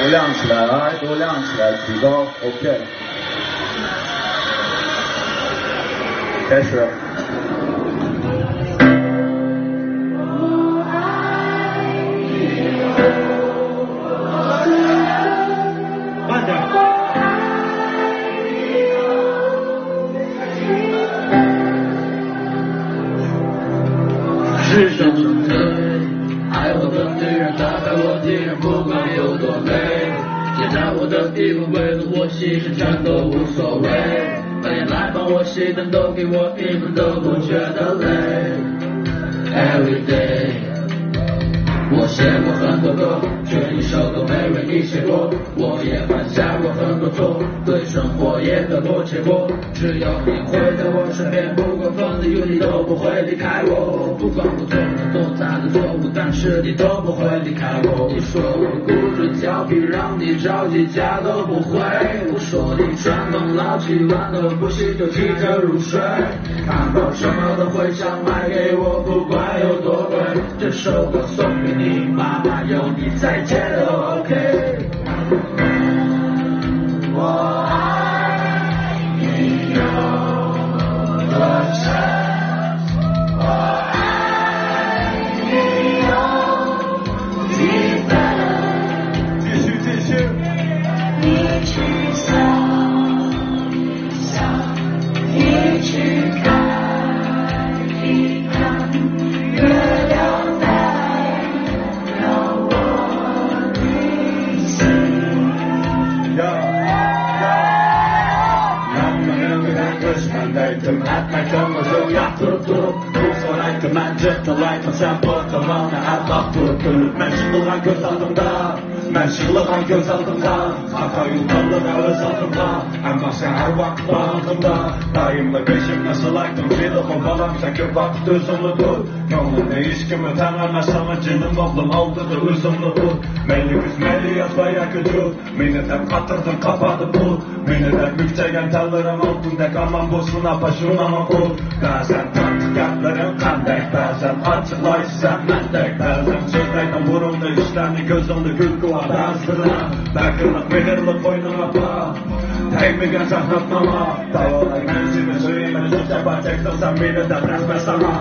都亮起来，来，都亮起来，举高 ，OK。开始。慢点。是什么对？爱我的敌人，打败我敌人，不管有多累。接着我的衣服，为了我牺牲，全都无所谓。半夜来帮我熄灯，都给我一分都不觉得累。Every day， 我写过很多歌，却一首都没人一写过。我也犯下过很多错，对生活也得过且过。只要你会在我身边，不管风里雨里都不会离开我。不管我做了多大的错误，但是你都不会离开我。你说我固执调皮，让你着急，家都不回。我说你传统老气，晚都不洗就急着入睡。看到什么都会想买给我，不管有多贵。这首歌送给你，妈妈有你在，街都 OK。我爱你有多深？我爱你有几分？继续继续。你去想一想，你去看一看，月亮代表我的心。爱这么重要，无所来可慢着，从来从下坡，从往南安到土土，满心都还可骚动的，满心了还可骚动的，他靠用到了到了骚动的，俺往下爱往往动的，答应了给心那是来动机的红包，让下给把对上了度，用了那一些么谈了那上了只能忘了毛的都上了度，美丽是美丽要своя качу，minneten katırdım kapadı bu, minneten yükseyen tellerim altında kalan boşuna başına bu, bazen tatlıkatlarım kandak, bazen açıklayışsan mendek, bazen sözlerden burunda işlerini gözümde gül kılar bazılarına, bakırlık belirlik boynuna bağ, değmegen zahmetlama, dağılay menzime söyleyemeni söz yapacaksın sen minneten resmen sana.